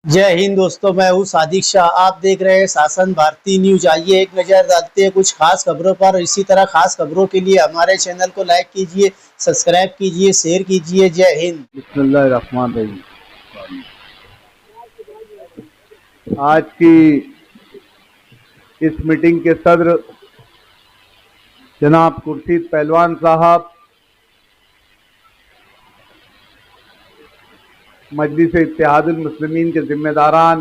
जय हिंद दोस्तों, मैं हूँ सादिक शाह। आप देख रहे हैं शासन भारती न्यूज। आइए एक नज़र डालते हैं कुछ खास खबरों पर। इसी तरह खास खबरों के लिए हमारे चैनल को लाइक कीजिए, सब्सक्राइब कीजिए, शेयर कीजिए। जय हिंद। बिस्मिल्लाहिर्रहमानिर्रहीम। आज की इस मीटिंग के सदर जनाब खुर्शीद पहलवान साहब, मजलिस इत्तेहादुल मुस्लिमीन के जिम्मेदारान,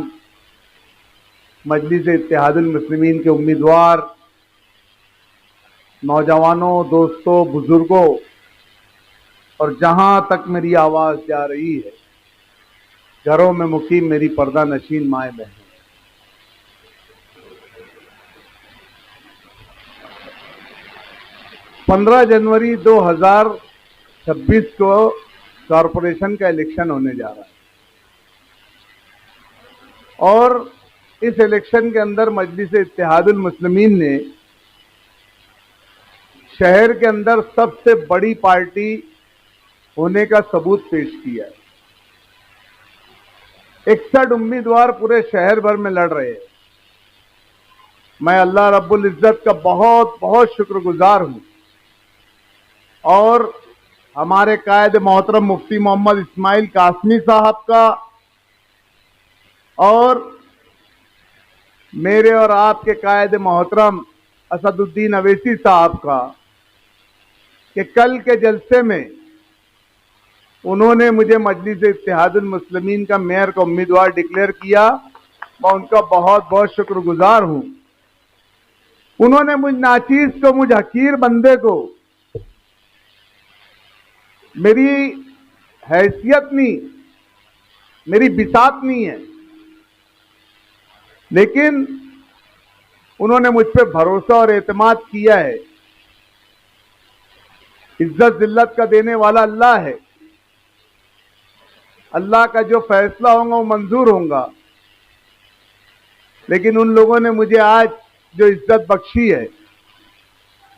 मजलिस इत्तेहादुल मुस्लिमीन के उम्मीदवार, नौजवानों, दोस्तों, बुजुर्गों और जहां तक मेरी आवाज जा रही है, घरों में मुकीम मेरी पर्दा नशीन माए बहन, 15 जनवरी 2026 को कॉरपोरेशन का इलेक्शन होने जा रहा है और इस इलेक्शन के अंदर मजलिस इत्तेहादुल मुस्लिमीन ने शहर के अंदर सबसे बड़ी पार्टी होने का सबूत पेश किया है। 61 उम्मीदवार पूरे शहर भर में लड़ रहे हैं। मैं अल्लाह रब्बुल इज्जत का बहुत बहुत शुक्रगुजार हूं और हमारे कायद मोहतरम मुफ्ती मोहम्मद इस्माइल कासमी साहब का और मेरे और आपके कायद मोहतरम असदुद्दीन अवैसी साहब का कि कल के जलसे में उन्होंने मुझे मजलिस इत्तेहादुल मुस्लिमीन का मेयर का उम्मीदवार डिक्लेयर किया। मैं उनका बहुत बहुत शुक्रगुजार हूं। उन्होंने मुझ नाचीज को, मुझ हकीर बंदे को, मेरी हैसियत नहीं, मेरी बिसात नहीं है, लेकिन उन्होंने मुझ पर भरोसा और एतमाद किया है। इज्जत जिल्लत का देने वाला अल्लाह है। अल्लाह का जो फैसला होगा वो मंजूर होगा, लेकिन उन लोगों ने मुझे आज जो इज्जत बख्शी है,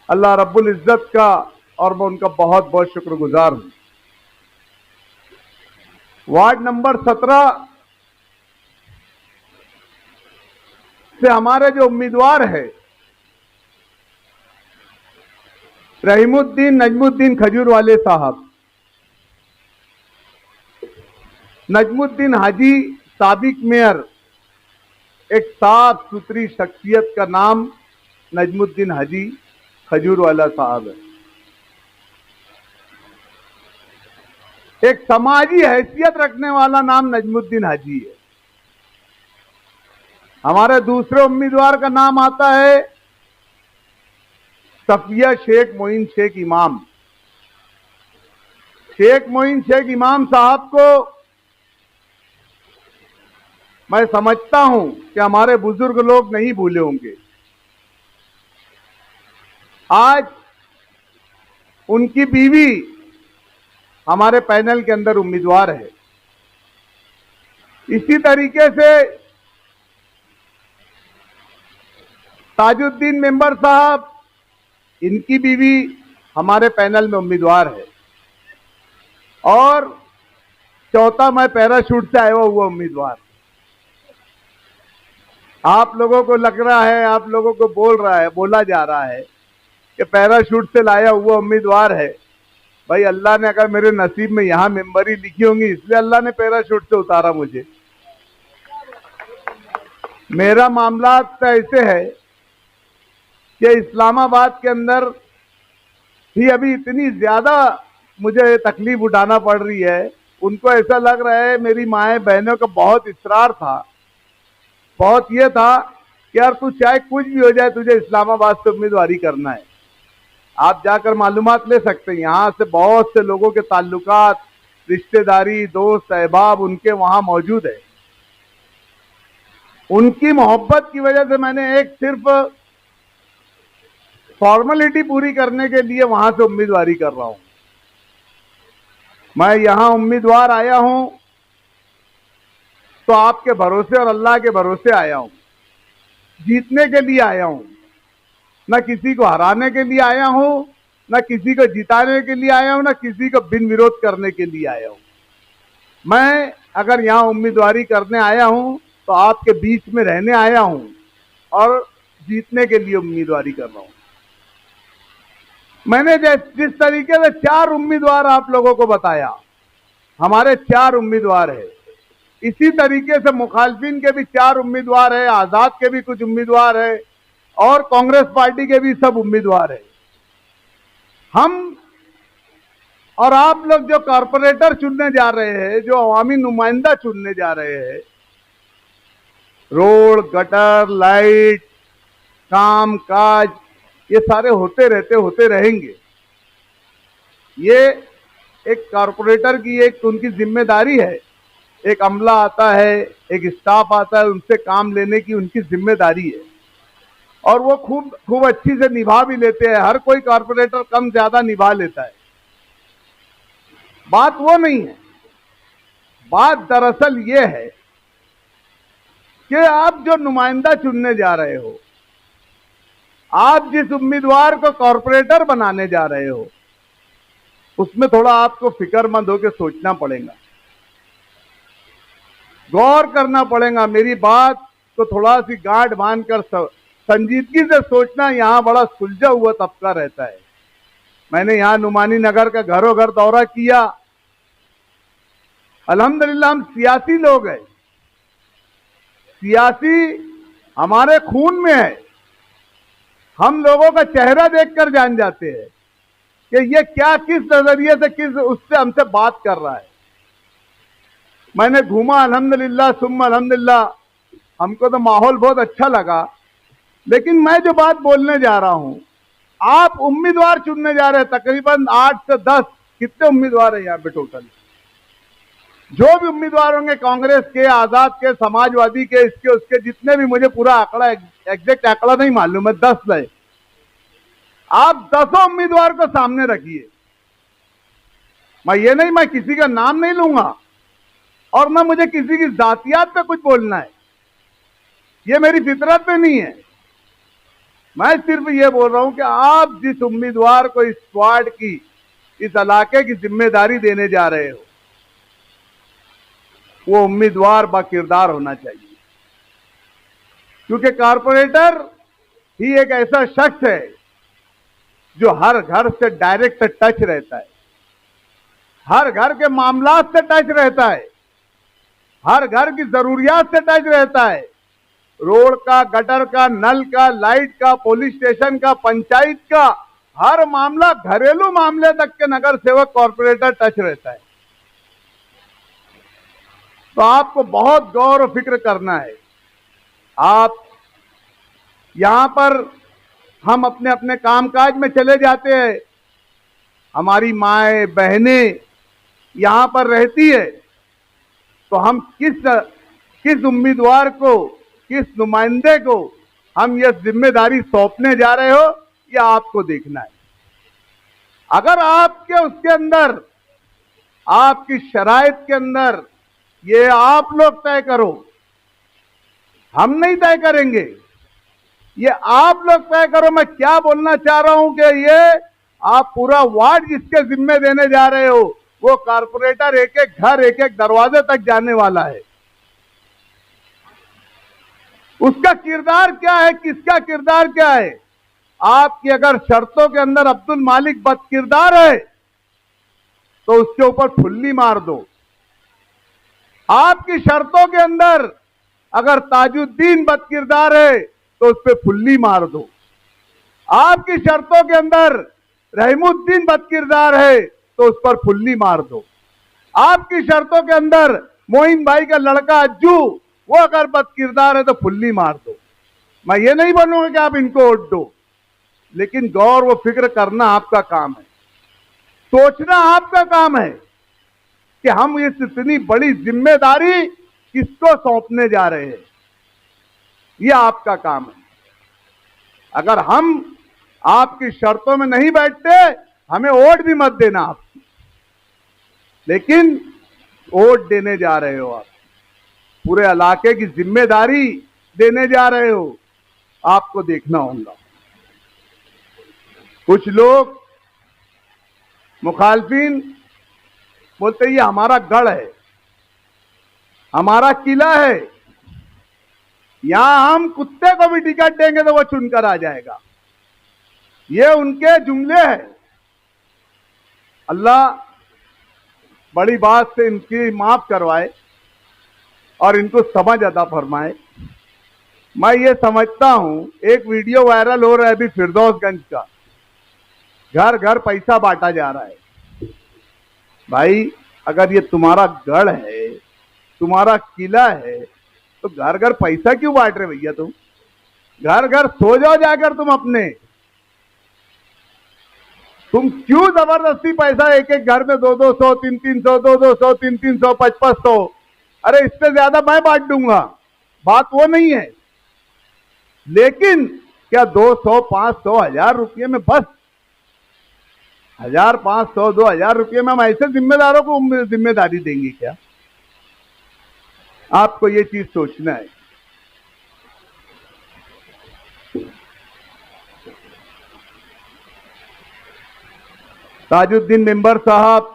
अल्लाह रब्बुल इज्जत का, और मैं उनका बहुत बहुत शुक्रगुजार हूं। वार्ड नंबर 17 से हमारे जो उम्मीदवार है रहीमुद्दीन नजमुद्दीन खजूरवाले साहब, नजमुद्दीन हाजी साबिक मेयर, एक साफ सुथरी शख्सियत का नाम नजमुद्दीन हाजी खजूरवाला साहब है। एक समाजी हैसियत रखने वाला नाम नजमुद्दीन हाजी है। हमारे दूसरे उम्मीदवार का नाम आता है सफिया शेख मोइन शेख इमाम। शेख मोइन शेख इमाम साहब को मैं समझता हूं कि हमारे बुजुर्ग लोग नहीं भूले होंगे। आज उनकी बीवी हमारे पैनल के अंदर उम्मीदवार है। इसी तरीके से ताजुद्दीन मेंबर साहब, इनकी बीवी हमारे पैनल में उम्मीदवार है। और चौथा मैं पैराशूट से आया हुआ उम्मीदवार। आप लोगों को लग रहा है, आप लोगों को बोला जा रहा है कि पैराशूट से लाया हुआ उम्मीदवार है। भाई, अल्लाह ने अगर मेरे नसीब में यहां मेंबरी लिखी होंगी, इसलिए अल्लाह ने पैराशूट से उतारा मुझे। मेरा मामला तो ऐसे है कि इस्लामाबाद के अंदर ही अभी इतनी ज्यादा मुझे तकलीफ उठाना पड़ रही है। उनको ऐसा लग रहा है, मेरी माए बहनों का बहुत इसरार था, बहुत ये था कि यार तू चाहे कुछ भी हो जाए, तुझे इस्लामाबाद से उम्मीदवारी करना है। आप जाकर मालूमात ले सकते हैं, यहां से बहुत से लोगों के ताल्लुकात, रिश्तेदारी, दोस्त अहबाब उनके वहां मौजूद है। उनकी मोहब्बत की वजह से मैंने एक सिर्फ फॉर्मेलिटी पूरी करने के लिए वहां से उम्मीदवारी कर रहा हूं। मैं यहां उम्मीदवार आया हूं तो आपके भरोसे और अल्लाह के भरोसे आया हूं, जीतने के लिए आया हूं। न किसी को हराने के लिए आया हूं, न किसी को जिताने के लिए आया हूं, न किसी को बिन विरोध करने के लिए आया हूं। मैं अगर यहाँ उम्मीदवारी करने आया हूं तो आपके बीच में रहने आया हूं और जीतने के लिए उम्मीदवारी कर रहा हूं। मैंने जिस तरीके से 4 उम्मीदवार आप लोगों को बताया, हमारे 4 उम्मीदवार है, इसी तरीके से मुखालफिन के भी 4 उम्मीदवार है, आजाद के भी कुछ उम्मीदवार है और कांग्रेस पार्टी के भी सब उम्मीदवार है। हम और आप लोग जो कॉरपोरेटर चुनने जा रहे हैं, जो अवामी नुमाइंदा चुनने जा रहे हैं, रोड, गटर, लाइट, काम काज, ये सारे होते रहेंगे। ये एक कॉरपोरेटर की एक उनकी जिम्मेदारी है। एक अमला आता है, एक स्टाफ आता है, उनसे काम लेने की उनकी जिम्मेदारी है और वो खूब अच्छी से निभा भी लेते हैं। हर कोई कॉरपोरेटर कम ज्यादा निभा लेता है। बात वो नहीं है। बात दरअसल ये है कि आप जो नुमाइंदा चुनने जा रहे हो, आप जिस उम्मीदवार को कॉरपोरेटर बनाने जा रहे हो, उसमें थोड़ा आपको फिक्रमंद होकर सोचना पड़ेगा, गौर करना पड़ेगा। मेरी बात को थोड़ा सी गांठ बांधकर संजीदगी से सोचना। यहां बड़ा सुलझा हुआ तबका रहता है। मैंने यहां नुमानी नगर का घरों घर दौरा किया। अल्हम्दुलिल्लाह हम सियासी लोग हैं, सियासी हमारे खून में है। हम लोगों का चेहरा देखकर जान जाते हैं कि ये क्या, किस नजरिए से, किस उससे हमसे बात कर रहा है। मैंने घूमा, अल्हम्दुलिल्लाह सुम्मा अल्हम्दुलिल्लाह, हमको तो माहौल बहुत अच्छा लगा। लेकिन मैं जो बात बोलने जा रहा हूं, आप उम्मीदवार चुनने जा रहे हैं, तकरीबन 8 से 10, कितने उम्मीदवार हैं यहाँ पे टोटल? जो भी उम्मीदवार होंगे, कांग्रेस के, आजाद के, समाजवादी के, इसके उसके, जितने भी, मुझे पूरा आंकड़ा, एग्जैक्ट आंकड़ा नहीं मालूम है, 10 है। आप 10 उम्मीदवार को सामने रखिए। मैं किसी का नाम नहीं लूंगा और ना मुझे किसी की जातियात पे कुछ बोलना है, ये मेरी फितरत पे नहीं है। मैं सिर्फ ये बोल रहा हूं कि आप जिस उम्मीदवार को इस वार्ड की, इस इलाके की जिम्मेदारी देने जा रहे हो, वो उम्मीदवार बाकिरदार होना चाहिए। क्योंकि कॉरपोरेटर ही एक ऐसा शख्स है जो हर घर से डायरेक्ट टच रहता है, हर घर के मामलात से टच रहता है, हर घर की जरूरियात से टच रहता है। रोड का, गटर का, नल का, लाइट का, पुलिस स्टेशन का, पंचायत का, हर मामला, घरेलू मामले तक के नगर सेवक कॉरपोरेटर टच रहता है। तो आपको बहुत गौर और फिक्र करना है। आप यहां पर, हम अपने अपने कामकाज में चले जाते हैं, हमारी माएं बहनें यहां पर रहती है, तो हम किस उम्मीदवार को, किस नुमाइंदे को हम यह जिम्मेदारी सौंपने जा रहे हो, यह आपको देखना है। अगर आपके उसके अंदर, आपकी शराइत के अंदर, ये आप लोग तय करो, हम नहीं तय करेंगे, ये आप लोग तय करो। मैं क्या बोलना चाह रहा हूं कि ये आप पूरा वार्ड जिसके जिम्मे देने जा रहे हो, वो कॉरपोरेटर एक एक घर, एक एक दरवाजे तक जाने वाला है। उसका किरदार क्या है, किसका किरदार क्या है? आपकी अगर शर्तों के अंदर अब्दुल मालिक बदकिरदार है तो उसके ऊपर फुल्ली मार दो। आपकी शर्तों के अंदर अगर ताजुद्दीन बदकिरदार है तो उस पर फुल्ली मार दो। आपकी शर्तों के अंदर रहमुद्दीन बदकिरदार है तो उस पर फुल्ली मार दो। आपकी शर्तों के अंदर मोइन भाई का लड़का अज्जू, वो अगर बदकिरदार है तो फुल्ली मार दो। मैं ये नहीं बोलूंगा कि आप इनको वोट दो, लेकिन गौर व फिक्र करना आपका काम है, सोचना आपका काम है कि हम इस इतनी बड़ी जिम्मेदारी किसको सौंपने जा रहे हैं। यह आपका काम है। अगर हम आपकी शर्तों में नहीं बैठते, हमें वोट भी मत देना आप, लेकिन वोट देने जा रहे हो, आप पूरे इलाके की जिम्मेदारी देने जा रहे हो, आपको देखना होगा। कुछ लोग मुखालफिन बोलते ये हमारा गढ़ है, हमारा किला है, यहां हम कुत्ते को भी टिकट देंगे तो वो चुनकर आ जाएगा। ये उनके जुमले हैं। अल्लाह बड़ी बात से इनकी माफ करवाए और इनको समझ अता फरमाए। मैं ये समझता हूं, एक वीडियो वायरल हो रहा है अभी फिरदौसगंज का, घर घर पैसा बांटा जा रहा है। भाई अगर ये तुम्हारा गढ़ है, तुम्हारा किला है, तो घर घर पैसा क्यों बांट रहे भैया? तुम घर घर सो जाओ जाकर तुम अपने। तुम क्यों जबरदस्ती पैसा एक एक घर में 200-200, 300-300, 200-200, 300-300, 500-500? अरे इससे ज्यादा मैं बांट दूंगा, बात वो नहीं है। लेकिन क्या 200, 500, 1000 रुपये में बस 1000, 500, 2000 रुपये में हम ऐसे जिम्मेदारों को जिम्मेदारी देंगे क्या? आपको ये चीज सोचना है। ताजुद्दीन मेंबर साहब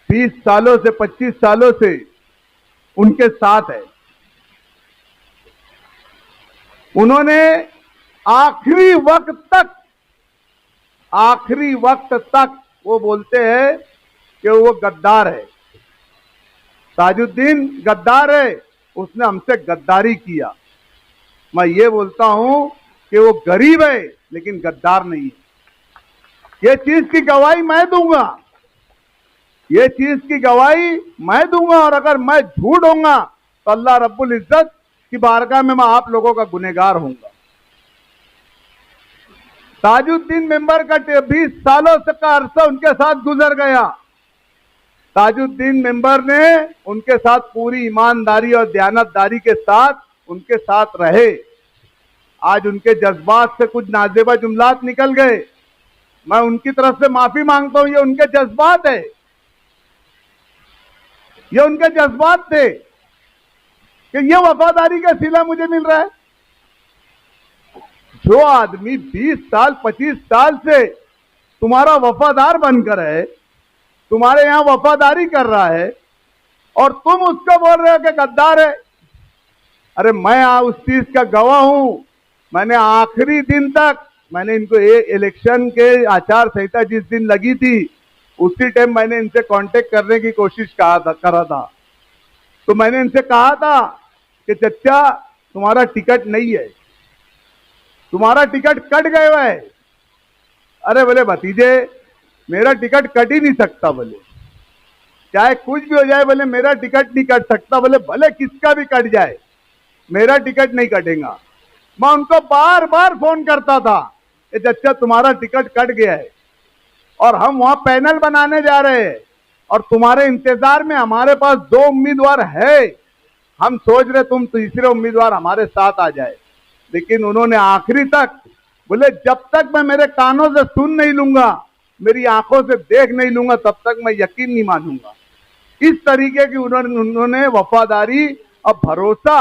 20 सालों से 25 सालों से उनके साथ है। उन्होंने आखिरी वक्त तक वो बोलते हैं कि वो गद्दार है। ताजुद्दीन गद्दार है, उसने हमसे गद्दारी किया। मैं ये बोलता हूं कि वो गरीब है लेकिन गद्दार नहीं है। ये चीज की गवाही मैं दूंगा, ये चीज की गवाही मैं दूंगा। और अगर मैं झूठ होऊंगा तो अल्लाह रब्बुल इज्जत की बारगाह में मैं आप लोगों का गुनहगार होऊंगा। ताजुद्दीन मेंबर का 20 सालों से का अरसा उनके साथ गुजर गया। ताजुद्दीन मेंबर ने उनके साथ पूरी ईमानदारी और दयानतदारी के साथ उनके साथ रहे। आज उनके जज्बात से कुछ नाजेबा जुमलात निकल गए, मैं उनकी तरफ से माफी मांगता हूं। ये उनके जज्बात है, ये उनके जज्बात थे कि ये वफादारी का सिला मुझे मिल रहा है। जो आदमी 20 साल 25 साल से तुम्हारा वफादार बनकर है, तुम्हारे यहां वफादारी कर रहा है, और तुम उसको बोल रहे हो कि गद्दार है। अरे मैं उस चीज का गवाह हूं। मैंने आखिरी दिन तक मैंने इनको इलेक्शन के आचार संहिता जिस दिन लगी थी उसी टाइम मैंने इनसे कांटेक्ट करने की कोशिश करा था। तो मैंने इनसे कहा था कि चच्चा तुम्हारा टिकट नहीं है, तुम्हारा टिकट कट गया है। अरे बोले भतीजे मेरा टिकट कट ही नहीं सकता, बोले चाहे कुछ भी हो जाए, बोले मेरा टिकट नहीं कट सकता। बोले भले किसका भी कट जाए मेरा टिकट नहीं कटेगा। मैं उनको बार बार फोन करता था कि चच्चा तुम्हारा टिकट कट गया है और हम वहां पैनल बनाने जा रहे हैं और तुम्हारे इंतजार में हमारे पास 2 उम्मीदवार है। हम सोच रहे तुम तीसरे उम्मीदवार हमारे साथ आ जाए। लेकिन उन्होंने आखिरी तक बोले जब तक मैं मेरे कानों से सुन नहीं लूंगा, मेरी आंखों से देख नहीं लूंगा, तब तक मैं यकीन नहीं मानूंगा। इस तरीके की उन्होंने वफादारी और भरोसा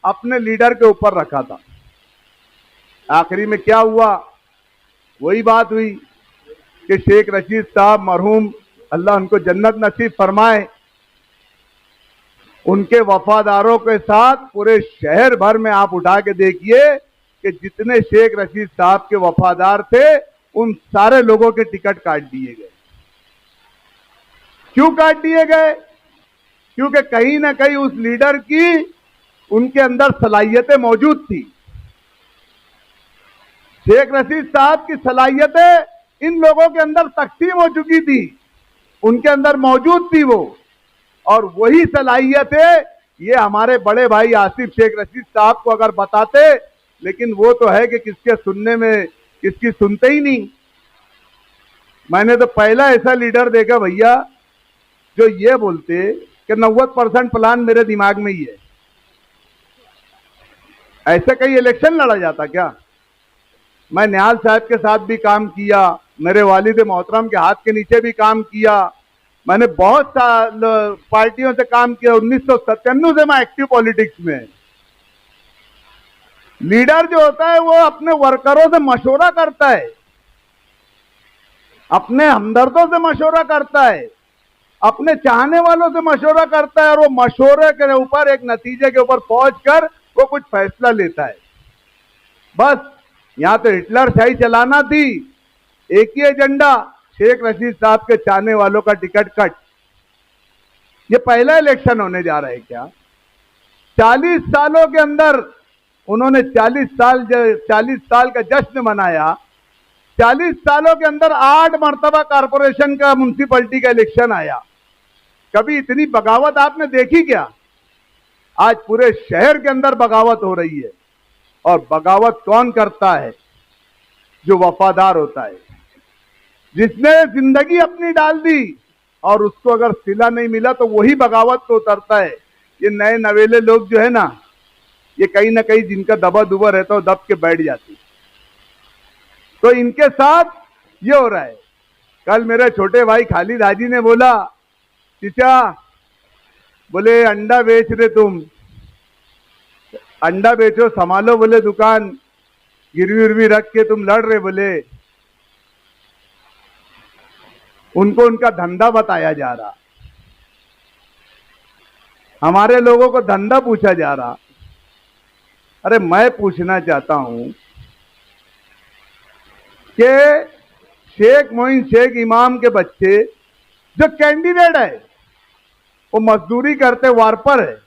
अपने लीडर के ऊपर रखा था। आखिरी में क्या हुआ? वही बात हुई कि शेख रशीद साहब मरहूम, अल्लाह उनको जन्नत नसीब फरमाए, उनके वफादारों के साथ पूरे शहर भर में आप उठा के देखिए कि जितने शेख रशीद साहब के वफादार थे उन सारे लोगों के टिकट काट दिए गए। क्यों काट दिए गए? क्योंकि कहीं ना कहीं उस लीडर की उनके अंदर सलाहियतें मौजूद थी। शेख रशीद साहब की सलाहियतें इन लोगों के अंदर तकसीम हो चुकी थी, उनके अंदर मौजूद थी वो। और वही सलाहियतें ये हमारे बड़े भाई आसिफ शेख रशीद साहब को अगर बताते, लेकिन वो तो है कि किसके सुनने में किसकी सुनते ही नहीं। मैंने तो पहला ऐसा लीडर देखा भैया जो ये बोलते कि 90% प्लान मेरे दिमाग में ही है। ऐसे कई इलेक्शन लड़ा जाता क्या? मैं निहाल साहब के साथ भी काम किया, मेरे वालिद मोहतरम के हाथ के नीचे भी काम किया, मैंने बहुत साल पार्टियों से काम किया। 1997 से मैं एक्टिव पॉलिटिक्स में। लीडर जो होता है वो अपने वर्करों से मशवरा करता है, अपने हमदर्दों से मशवरा करता है। अपने चाहने वालों से मशवरा करता है और वो मशवरे के ऊपर एक नतीजे के ऊपर पहुंचकर वो कुछ फैसला लेता है। बस यहां तो हिटलरशाही चलाना थी, एक ही एजेंडा, शेख रशीद साहब के चाहने वालों का टिकट कट। ये पहला इलेक्शन होने जा रहा है क्या? 40 सालों के अंदर उन्होंने 40 साल का जश्न मनाया। 40 सालों के अंदर 8 मर्तबा कारपोरेशन का, म्युनिसिपैलिटी का इलेक्शन आया। कभी इतनी बगावत आपने देखी क्या? आज पूरे शहर के अंदर बगावत हो रही है। और बगावत कौन करता है? जो वफादार होता है, जिसने जिंदगी अपनी डाल दी और उसको अगर सिला नहीं मिला तो वही बगावत को उतरता है। ये नए नवेले लोग जो है ना, ये कहीं ना कहीं जिनका दबा दुबा रहता है दब के बैठ जाती, तो इनके साथ ये हो रहा है। कल मेरे छोटे भाई खालिद हाजी ने बोला, चीचा बोले अंडा बेच रहे तुम, अंडा बेचो, संभालो बोले दुकान, गिरवी उर्वी रख के तुम लड़ रहे बोले। उनको उनका धंधा बताया जा रहा, हमारे लोगों को धंधा पूछा जा रहा। अरे मैं पूछना चाहता हूं कि शेख मोइन शेख इमाम के बच्चे जो कैंडिडेट है वो मजदूरी करते वार्पर है।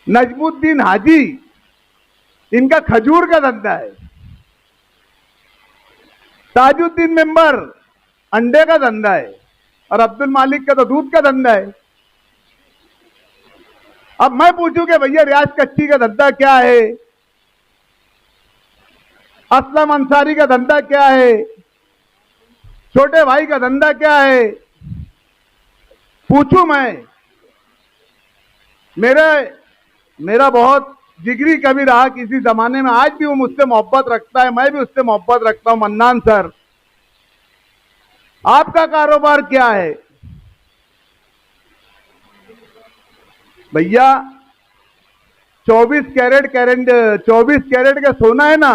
नजमुद्दीन हाजी, इनका खजूर का धंधा है। ताजुद्दीन मेंबर अंडे का धंधा है और अब्दुल मालिक का तो दूध का धंधा है। अब मैं पूछूं कि भैया रियाज कच्ची का धंधा क्या है, असलम अंसारी का धंधा क्या है, छोटे भाई का धंधा क्या है? पूछूं मैं? मेरा बहुत जिगरी कभी रहा किसी जमाने में, आज भी वो मुझसे मोहब्बत रखता है, मैं भी उससे मोहब्बत रखता हूं। मन्नान सर, आपका कारोबार क्या है? भैया 24 कैरेट का सोना है ना,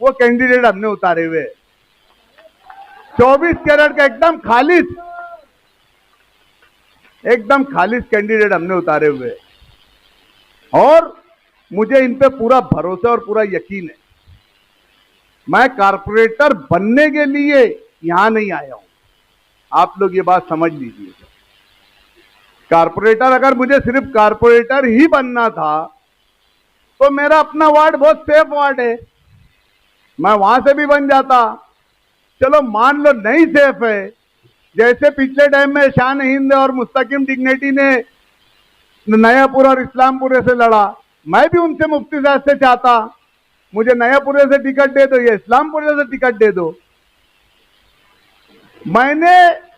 वो कैंडिडेट हमने उतारे हुए। 24 कैरेट का एकदम खालिस कैंडिडेट हमने उतारे हुए। और मुझे इन पे पूरा भरोसा और पूरा यकीन है। मैं कारपोरेटर बनने के लिए यहां नहीं आया हूं, आप लोग ये बात समझ लीजिए। कारपोरेटर, अगर मुझे सिर्फ कारपोरेटर ही बनना था तो मेरा अपना वार्ड बहुत सेफ वार्ड है, मैं वहां से भी बन जाता। चलो मान लो नहीं सेफ है, जैसे पिछले टाइम में शान हिंद और मुस्तकिम डिग्निटी ने नयापुर और इस्लामपुरे से लड़ा, मैं भी उनसे मुफ्ती साहब से चाहता मुझे नयापुरे से टिकट दे दो या इस्लामपुरे से टिकट दे दो। मैंने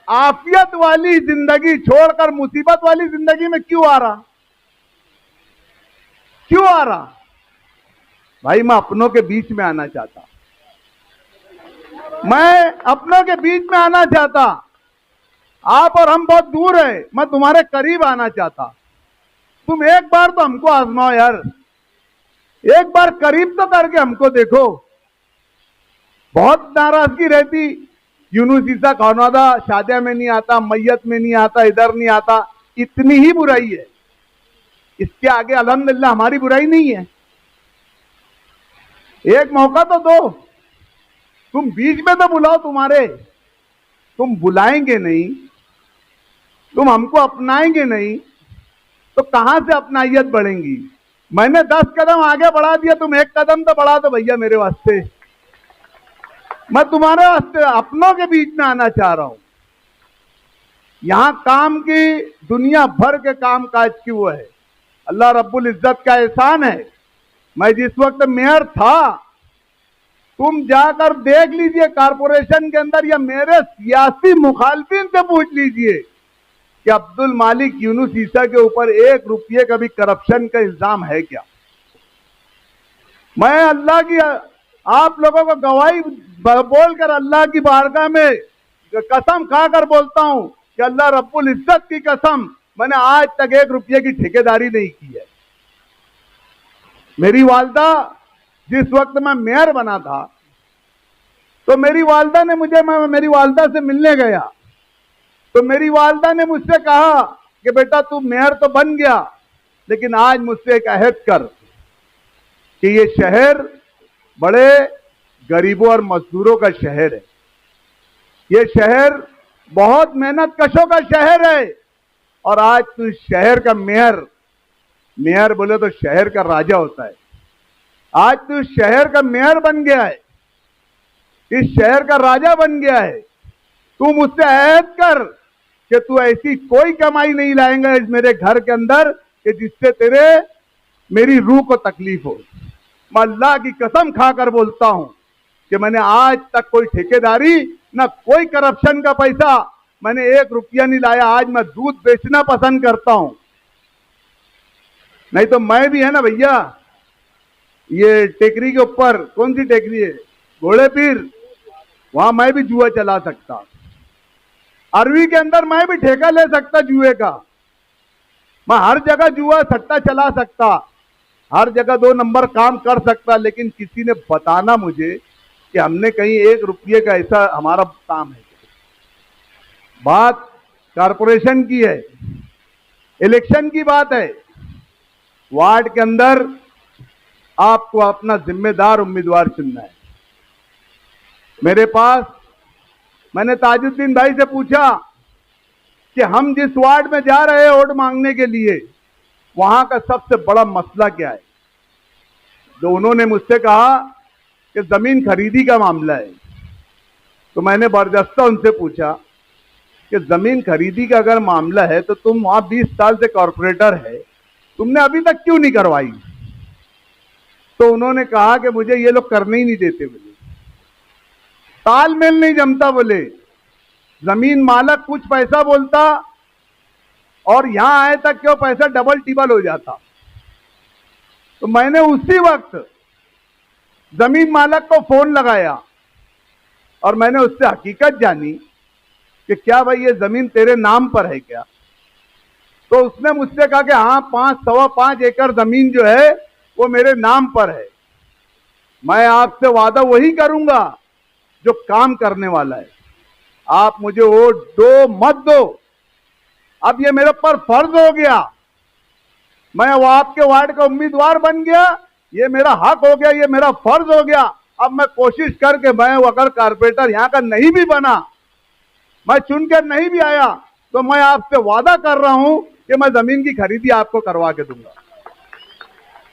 आफियत वाली जिंदगी छोड़कर मुसीबत वाली जिंदगी में क्यों आ रहा? भाई मैं अपनों के बीच में आना चाहता, मैं अपनों के बीच में आना चाहता। आप और हम बहुत दूर है, मैं तुम्हारे करीब आना चाहता। तुम एक बार तो हमको आजमाओ यार, एक बार करीब तो करके हमको देखो। बहुत नाराजगी रहती, यूनुस ईसा खौनादा शादिया में नहीं आता, मैयत में नहीं आता, इधर नहीं आता, इतनी ही बुराई है। इसके आगे अल्हम्दुलिल्लाह हमारी बुराई नहीं है। एक मौका तो दो, तुम बीच में तो बुलाओ तुम्हारे, तुम बुलाएंगे नहीं, तुम हमको अपनाएंगे नहीं तो कहां से अपनाइयत बढ़ेंगी? मैंने 10 कदम आगे बढ़ा दिया, तुम 1 कदम तो बढ़ा दो भैया मेरे वास्ते। मैं तुम्हारे वास्ते अपनों के बीच में आना चाह रहा हूं। यहां काम की दुनिया भर के काम काज की वो है, अल्लाह रब्बुल इज्जत का एहसान है। मैं जिस वक्त मेयर था, तुम जाकर देख लीजिए कारपोरेशन के अंदर, या मेरे सियासी मुखालफिन से पूछ लीजिए कि अब्दुल मालिक यूनुस ईसा के ऊपर 1 रुपये का भी करप्शन का इल्जाम है क्या? मैं अल्लाह की, आप लोगों को गवाही बोलकर अल्लाह की बारगाह में कसम खाकर बोलता हूं कि अल्लाह रब्बुल इज्जत की कसम, मैंने आज तक 1 रुपये की ठेकेदारी नहीं की है। मेरी वालदा, जिस वक्त मैं मेयर बना था तो मेरी वालदा ने मुझे, मैं मेरी वालदा से मिलने गया, तो मेरी वालदा ने मुझसे कहा कि बेटा तू मेयर तो बन गया, लेकिन आज मुझसे एक अहद कर कि ये शहर बड़े गरीबों और मजदूरों का शहर है, ये शहर बहुत मेहनत कशों का शहर है, और आज तू शहर का मेयर, मेयर बोले तो शहर का राजा होता है, आज तू शहर का मेयर बन गया है, इस शहर का राजा बन गया है। तू मुझसे अहद कर कि तू ऐसी कोई कमाई नहीं लाएगा इस मेरे घर के अंदर कि जिससे तेरे मेरी रूह को तकलीफ हो। मैं अल्लाह की कसम खाकर बोलता हूं कि मैंने आज तक कोई ठेकेदारी ना कोई करप्शन का पैसा मैंने 1 रुपया नहीं लाया। आज मैं दूध बेचना पसंद करता हूं, नहीं तो मैं भी है ना भैया, ये टेकरी के ऊपर कौन सी टेकरी है, घोड़े पीर, वहां मैं भी जुआ चला सकता, अरवी के अंदर मैं भी ठेका ले सकता जुए का, मैं हर जगह जुआ सट्टा चला सकता, हर जगह 2 नंबर काम कर सकता, लेकिन किसी ने बताना मुझे कि हमने कहीं 1 रुपये का ऐसा हमारा काम है। बात कारपोरेशन की है, इलेक्शन की बात है, वार्ड के अंदर आपको अपना जिम्मेदार उम्मीदवार चुनना है। मेरे पास मैंने ताजुद्दीन भाई से पूछा कि हम जिस वार्ड में जा रहे हैं वोट मांगने के लिए, वहां का सबसे बड़ा मसला क्या है। तो उन्होंने मुझसे कहा कि जमीन खरीदी का मामला है। तो मैंने बर्जस्ता उनसे पूछा कि जमीन खरीदी का अगर मामला है तो तुम वहां 20 साल से कॉर्पोरेटर है, तुमने अभी तक क्यों नहीं करवाई। तो उन्होंने कहा कि मुझे ये लोग करने ही नहीं देते, बोले तालमेल नहीं जमता, बोले जमीन मालक कुछ पैसा बोलता और यहां आए तक क्यों पैसा डबल टिबल हो जाता। तो मैंने उसी वक्त जमीन मालक को फोन लगाया और मैंने उससे हकीकत जानी कि क्या भाई ये जमीन तेरे नाम पर है क्या। तो उसने मुझसे कहा कि हाँ 5.25 एकड़ जमीन जो है वो मेरे नाम पर है। मैं आपसे वादा वही करूंगा जो काम करने वाला है, आप मुझे वोट दो मत दो, अब ये मेरे पर फर्ज हो गया, मैं वो आपके वार्ड का उम्मीदवार बन गया, ये मेरा हक हो गया, ये मेरा फर्ज हो गया। अब मैं कोशिश करके मैं अगर कारपोरेटर यहाँ का नहीं भी बना, मैं चुनकर नहीं भी आया, तो मैं आपसे वादा कर रहा हूं कि मैं जमीन की खरीदी आपको करवा के दूंगा,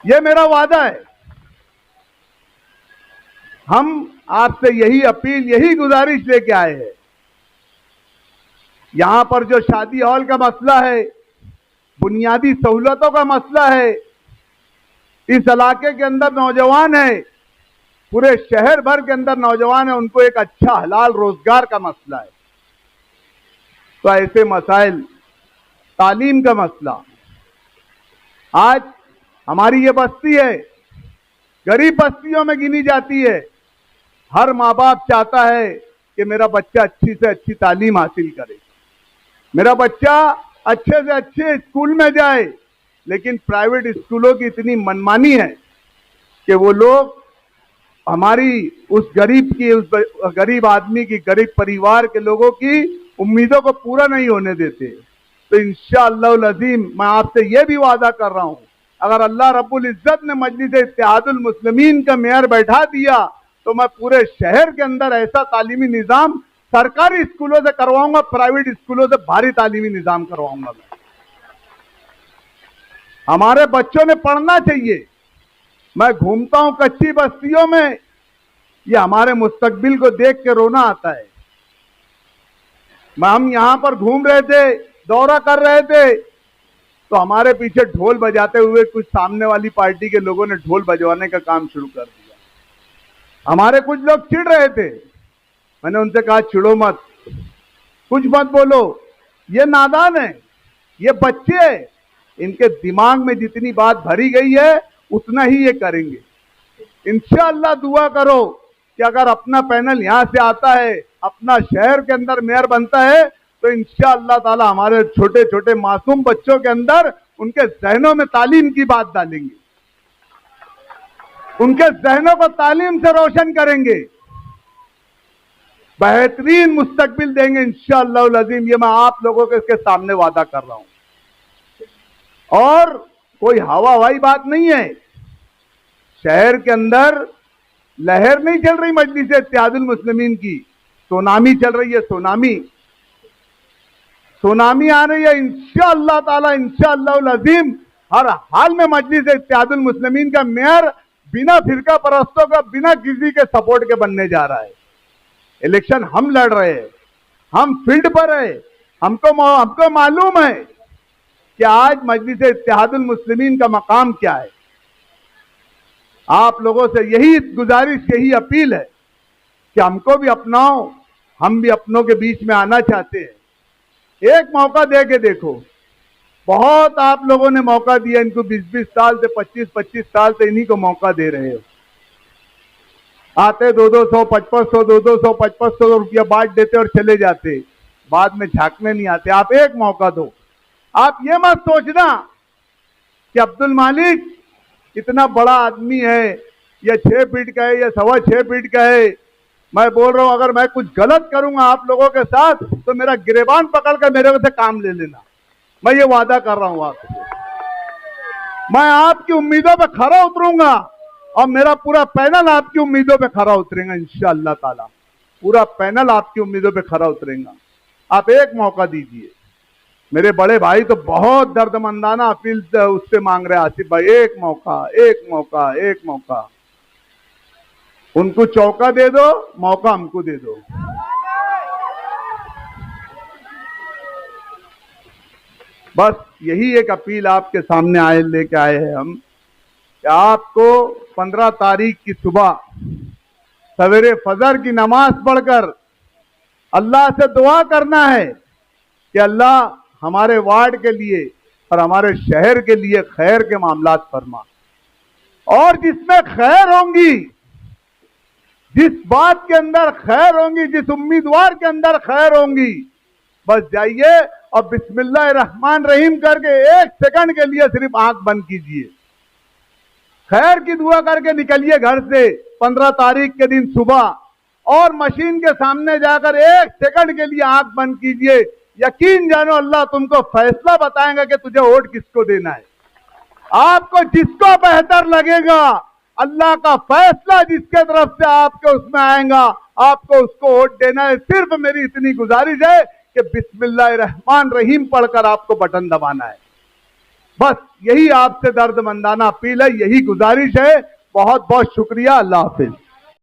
ये मेरा वादा है। हम आपसे यही अपील, यही गुजारिश लेके आए हैं। यहां पर जो शादी हॉल का मसला है, बुनियादी सहूलतों का मसला है, इस इलाके के अंदर नौजवान है, पूरे शहर भर के अंदर नौजवान है, उनको एक अच्छा हलाल रोजगार का मसला है। तो ऐसे मसाइल, तालीम का मसला, आज हमारी ये बस्ती है, गरीब बस्तियों में गिनी जाती है। हर माँ बाप चाहता है कि मेरा बच्चा अच्छी से अच्छी तालीम हासिल करे, मेरा बच्चा अच्छे से अच्छे स्कूल में जाए, लेकिन प्राइवेट स्कूलों की इतनी मनमानी है कि वो लोग हमारी उस गरीब की, उस गरीब आदमी की, गरीब परिवार के लोगों की उम्मीदों को पूरा नहीं होने देते। तो इंशाअल्लाह अज़ीम मैं आपसे ये भी वादा कर रहा हूं, अगर अल्लाह रब्बुल इज्जत ने मजलिस इत्तेहादुल मुस्लिमीन का मेयर बैठा दिया तो मैं पूरे शहर के अंदर ऐसा तालीमी निजाम सरकारी स्कूलों से करवाऊंगा, प्राइवेट स्कूलों से भारी तालीमी निजाम करवाऊंगा। मैं, हमारे बच्चों ने पढ़ना चाहिए। मैं घूमता हूं कच्ची बस्तियों में, ये हमारे मुस्तकबिल को देख के रोना आता है। हम यहां पर घूम रहे थे, दौरा कर रहे थे, तो हमारे पीछे ढोल बजाते हुए कुछ सामने वाली पार्टी के लोगों ने ढोल बजवाने का काम शुरू कर दिया। हमारे कुछ लोग चिढ़ रहे थे, मैंने उनसे कहा चिढ़ो मत, कुछ मत बोलो, ये नादान है, ये बच्चे हैं, इनके दिमाग में जितनी बात भरी गई है उतना ही ये करेंगे। इंशाअल्लाह दुआ करो कि अगर अपना पैनल यहां से आता है, अपना शहर के अंदर मेयर बनता है, तो इंशाअल्लाह ताला हमारे छोटे छोटे मासूम बच्चों के अंदर उनके जहनों में तालीम की बात डालेंगे, उनके जहनों को तालीम से रोशन करेंगे। बेहतरीन मुस्तकबिल देंगे इंशाअल्लाह अज़ीम। ये मैं आप लोगों के सामने वादा कर रहा हूं। और कोई हवाई बात नहीं है। शहर के अंदर लहर नहीं चल रही मजलिस इत्तेहादुल मुस्लिमीन की, सुनामी चल रही है। सुनामी आ रही है इंशाअल्लाह ताला, इंशाअल्लाह अज़ीम। हर हाल में मजलिस इत्तेहादुल मुस्लिमीन का मेयर बिना फिरका परस्तों का, बिना किसी के सपोर्ट के बनने जा रहा है। इलेक्शन हम लड़ रहे हैं, हम फील्ड पर है। हमको मालूम है कि आज मजलिस इत्तेहादुल मुस्लिमीन का मकाम क्या है। आप लोगों से यही गुजारिश, यही अपील है कि हमको भी अपनाओ, हम भी अपनों के बीच में आना चाहते हैं। एक मौका दे के देखो। बहुत आप लोगों ने मौका दिया इनको, 20-20 साल से, 25-25 साल से इन्हीं को मौका दे रहे हो। आते 200-200, 5500, 200-200, 5500 रुपया बांट देते और चले जाते, बाद में झांकने नहीं आते। आप एक मौका दो। आप ये मत सोचना कि अब्दुल मालिक इतना बड़ा आदमी है, या 6 फीट का है या 6.25 फीट का है। मैं बोल रहा हूं, अगर मैं कुछ गलत करूंगा आप लोगों के साथ तो मेरा गिरेबान पकड़ कर मेरे से काम ले लेना। मैं ये वादा कर रहा हूं आपसे। मैं आपकी उम्मीदों पे खरा उतरूंगा और मेरा पूरा पैनल आपकी उम्मीदों पे खरा उतरेगा इंशाअल्लाह ताला। पूरा पैनल आपकी उम्मीदों पे खरा उतरेगा। आप एक मौका दीजिए। मेरे बड़े भाई तो बहुत दर्दमंदाना अपील उससे मांग रहे हैं, आसिफ भाई एक मौका, एक मौका, एक मौका। उनको चौका दे दो, मौका हमको दे दो। बस यही एक अपील आपके सामने लेके आए हैं हम कि आपको 15 तारीख की सुबह सवेरे फजर की नमाज पढ़कर अल्लाह से दुआ करना है कि अल्लाह हमारे वार्ड के लिए और हमारे शहर के लिए खैर के मामलात फरमा। और जिसमें खैर होंगी, जिस बात के अंदर खैर होंगी, जिस उम्मीदवार के अंदर खैर होंगी, बस जाइए और बिस्मिल्लाह रहमान रहीम करके 1 सेकंड के लिए सिर्फ आंख बंद कीजिए, खैर की दुआ करके निकलिए घर से 15 तारीख के दिन सुबह, और मशीन के सामने जाकर 1 सेकंड के लिए आंख बंद कीजिए। यकीन जानो अल्लाह तुमको फैसला बताएगा कि तुझे वोट किसको देना है। आपको जिसको बेहतर लगेगा, अल्लाह का फैसला जिसके तरफ से आपके उसमें आएगा, आपको उसको वोट देना है। सिर्फ मेरी इतनी गुजारिश है कि बिस्मिल्लाह रहमान रहीम पढ़कर आपको बटन दबाना है। बस यही आपसे दर्दमंदाना अपील है, यही गुजारिश है। बहुत बहुत शुक्रिया। अल्लाह हाफिज।